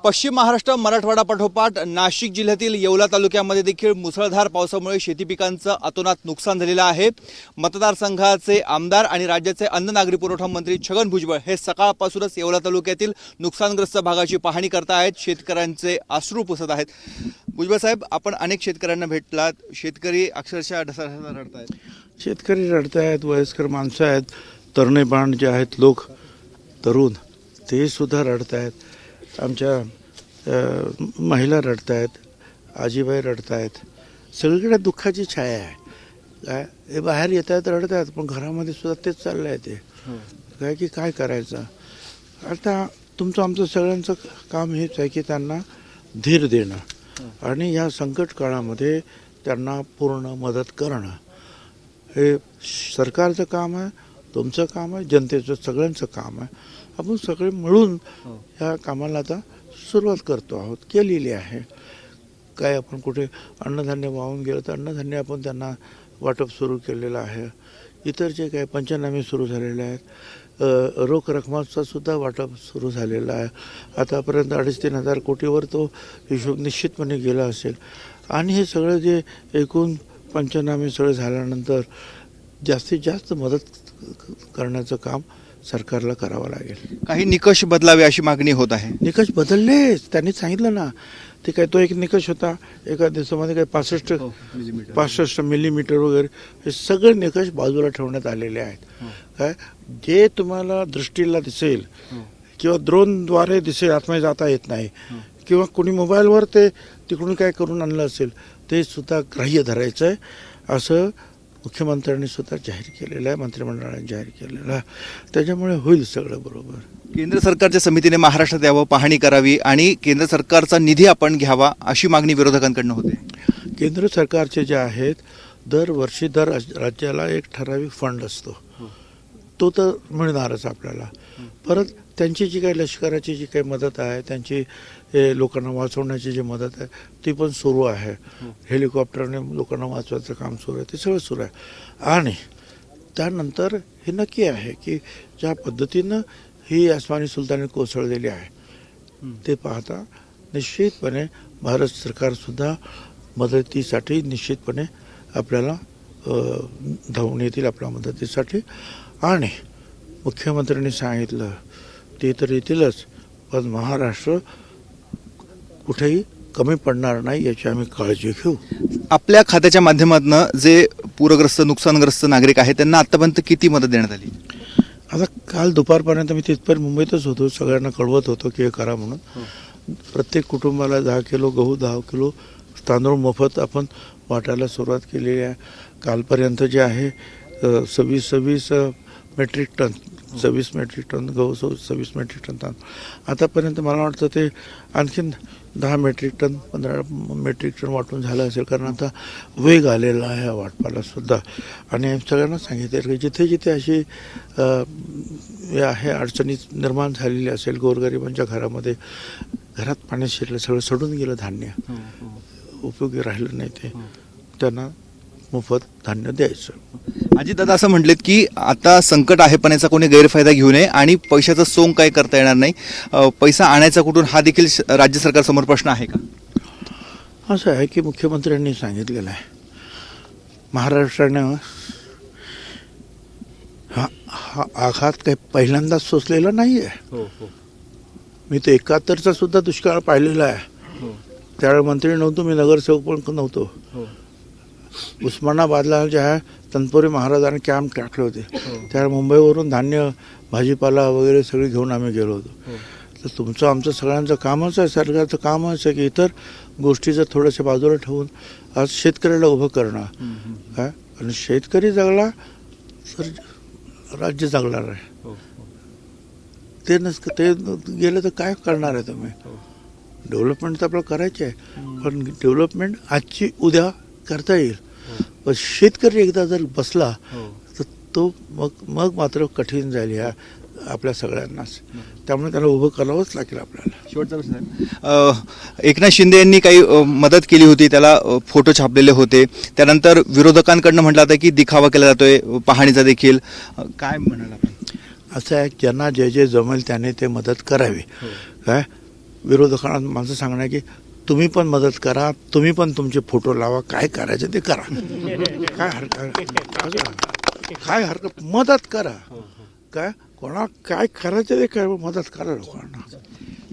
पश्चिम महाराष्ट्र मराठवाडा पाठोपाठ नाशिक जिल्ह्यातील येवला तालुक्यामध्ये देखील मुसळधार पावसामुळे शेती पिकांचं अतोनात नुकसान झालेलं आहे। मतदारसंघाचे आमदार आणि राज्याचे अन्न नागरी पुरवठा मंत्री छगन भुजबळ हे सकाळपासूनच येवला तालुक्यातील नुकसानग्रस्त भागाची पाहणी करतायत। शेतकऱ्यांचे अश्रू पुसत आहेत। भुजबळ साहेब, आपण अनेक शेतकऱ्यांना भेटलात, शेतकरी अक्षरशः ढसाढसा रडतायत। शेतकरी रडतायत, वयस्कर माणसं आहेत, तरुणीबाण जे आहेत लोक, तरुण ते सुद्धा रडतायत, आमच्या महिला रडतायत, आजीबाई रडतायत, सगळीकडे दुःखाची छाया आहे। काय हे बाहेर येत आहेत रडतायत, पण घरामध्ये सुद्धा तेच चाललं आहे। ते काय की काय करायचं आता, तुमचं आमचं सगळ्यांचं काम हेच आहे की त्यांना धीर देणं आणि या संकट काळामध्ये त्यांना पूर्ण मदत करणं हे सरकारचं काम आहे, तुमचं काम आहे, जनतेचं सगळ्यांचं काम आहे। आपण सगळे मिळून या कामाला आता सुरुवात करतो आहोत, केलेली आहे। काय आपण कुठे अन्नधान्य वाहून गेलं तर अन्नधान्य आपण त्यांना वाटप सुरू केलेलं आहे। इतर जे काही पंचनामे सुरू झालेले आहेत, रोख रकमाचं सुद्धा वाटप सुरू झालेलं आहे। आतापर्यंत 2,500-3 हजार कोटीवर तो हिशोब निश्चितपणे गेला असेल। आणि हे सगळं जे एकूण पंचनामे सगळे झाल्यानंतर जास्तीत जास्त मदत करण्याचं काम सरकारला करावं लागेल। काही निकष बदलावे अशी मागणी होत आहे। निकष बदललेच, त्यांनी सांगितलं ना। ते काय तो एक निकष होता एका दिवसामध्ये काय 65 मिलीमीटर वगैरे, हे सगळे निकष बाजूला ठेवण्यात आलेले आहेत। काय जे तुम्हाला दृष्टीला दिसेल किंवा ड्रोनद्वारे दिसेल, आतमध्ये जाता येत नाही, किंवा कोणी मोबाईलवर ते तिकडून काय करून आणलं असेल ते सुद्धा ग्राह्य धरायचं आहे, असं मुख्यमंत्र्यांनी सुद्धा जाहीर केलेलं आहे, मंत्रिमंडळाने जाहीर केलेलं आहे। त्याच्यामुळे होईल सगळं बरोबर। केंद्र सरकारच्या समितीने महाराष्ट्रात यावं, पाहणी करावी आणि केंद्र सरकारचा निधी आपण घ्यावा अशी मागणी विरोधकांकडून होते। केंद्र सरकारचे जे आहेत, दरवर्षी दर राज्याला एक ठराविक फंड असतो, तो तर मिळणारच आपल्याला। परत त्यांची जी काही लष्कराची जी काही मदत आहे, त्यांची लोकांना वाचवण्याची जी मदत आहे ती पण सुरू आहे। हेलिकॉप्टरने लोकांना वाचवायचं काम सुरू आहे, ते सगळं सुरू आहे। आणि त्यानंतर हे नक्की आहे की ज्या पद्धतीनं ही आसमानी सुलतानी कोसळलेली आहे ते पाहता निश्चितपणे भारत सरकारसुद्धा मदतीसाठी निश्चितपणे आपल्याला धावून येतील आपल्या मदतीसाठी। आणि मुख्यमंत्र्यांनी सांगितलं ते तर येतीलच, पण महाराष्ट्र कुठेही कमी पडणार नाही याची आम्ही काळजी घेऊ। आपल्या खात्याच्या माध्यमातून जे पूरग्रस्त नुकसानग्रस्त नागरिक आहेत त्यांना आतापर्यंत किती मदत देण्यात आली? आता काल दुपारपर्यंत मी तिथपर्यंत मुंबईतच होतो, सगळ्यांना कळवत होतो की हे करा म्हणून। प्रत्येक कुटुंबाला 10 किलो गहू, 10 किलो तांदूळ मोफत आपण वाटायला सुरुवात केलेली आहे। कालपर्यंत जे आहे 26 मेट्रिक टन, 26 मेट्रिक टन गहू, 26 मेट्रिक टन तांदूळ। आतापर्यंत मला वाटतं ते आणखीन 10 मेट्रिक टन, 15 मेट्रिक टन वाटून झालं असेल, कारण आता वेग आलेला आहे या वाटपाला सुद्धा। आणि सगळ्यांना सांगितलं की जिथे जिथे अशी आहे अडचणी निर्माण झालेली असेल, गोरगरिबांच्या घरामध्ये घरात पाणी शिरलं, सगळं सडून गेलं, धान्य उपयोगी राहिलं नाही, ते त्यांना मोफत धान्य द्यायचं। अजितदादा असं म्हटलेत की आता संकट आहे पण याचा कोणी गैरफायदा घेऊ नये आणि पैशाचं सोंग काही करता येणार नाही, पैसा आणायचा कुठून हा देखील राज्य सरकारसमोर प्रश्न आहे का? असं आहे की मुख्यमंत्र्यांनी सांगितलेलं आहे, महाराष्ट्रानं हा आघात काही पहिल्यांदाच सोसलेला नाही आहे। मी तर 71चा सुद्धा दुष्काळ पाहिलेला आहे, त्यावेळी मंत्री नव्हतो मी, नगरसेवक पण नव्हतो। उस्मानाबादला जे आहे तनपुरी महाराजांनी कॅम्प टाकले होते, त्यावेळी मुंबईवरून धान्य, भाजीपाला वगैरे सगळी घेऊन आम्ही गेलो होतो। तर तुमचं आमचं सगळ्यांचं कामच आहे, सरकारचं कामच आहे की इतर गोष्टी जर थोड्याशा बाजूला ठेवून आज शेतकऱ्याला उभं करणं। काय आणि शेतकरी जगला तर राज्य जगणार आहे, ते ते गेलं तर काय करणार आहे तुम्ही? डेव्हलपमेंट तर आपल्याला करायची आहे, पण डेव्हलपमेंट आजची उद्या करता येईल, पण शेतकरी एकदा जर बसला तर तो मग मात्र कठीण जाईल ह्या आपल्या सगळ्यांनाच। त्यामुळे त्याला उभं करावंच लागेल आपल्याला। शेवटचा एकनाथ शिंदे यांनी काही मदत केली होती, त्याला फोटो छापलेले होते, त्यानंतर विरोधकांकडनं म्हटलं होतं की दिखावा केला जातोय पाहणीचा देखील, काय म्हणाल आपण? असं आहे, ज्यांना जे जे जमेल त्याने ते मदत करावी। काय विरोधकांना माझं सांगणं आहे की तुम्ही पण मदत करा, तुम्ही पण तुमचे फोटो लावा, काय करायचं ते करा. काय हरकत मदत करा. काय कोणा काय करायचं ते काय मदत करा लोकांना.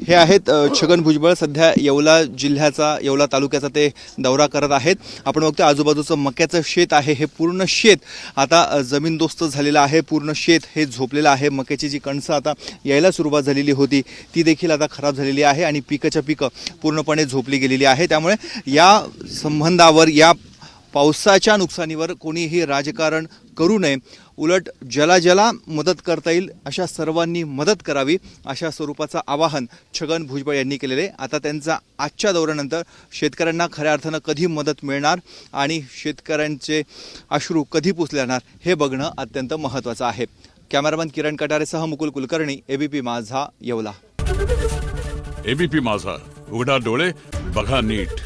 हे आहेत छगन भुजबळ. सध्या येवला जिल्ह्याचा, येवला तालुक्याचा ते दौरा करत आहेत. आपण बघतो आजूबाजूचं मक्याचं शेत आहे, हे पूर्ण शेत आता जमीनदोस्त झालेलं आहे. पूर्ण शेत हे झोपलेलं आहे. मक्याची जी कणसं आता यायला सुरुवात झालेली होती ती देखील आता खराब झालेली आहे आणि पिकं पूर्णपणे झोपली गेलेली आहे. त्यामुळे या संबंधावर, या पावसाच्या नुकसानीवर कोणीही राजकारण करू नये. उलट ज्याला मदत करता येईल अशा सर्वांनी मदत करावी, अशा स्वरूपाचं आवाहन छगन भुजबळ यांनी केलेले. आता त्यांचा आजच्या दौऱ्यानंतर शेतकऱ्यांना खऱ्या अर्थानं कधी मदत मिळणार आणि शेतकऱ्यांचे अश्रू कधी पुसले जाणार हे बघणं अत्यंत महत्त्वाचं आहे. कॅमेरामन किरण कटारेसह मुकुल कुलकर्णी, एबीपी माझा, येवला. एबीपी माझा, उघडा डोळे बघा नीट.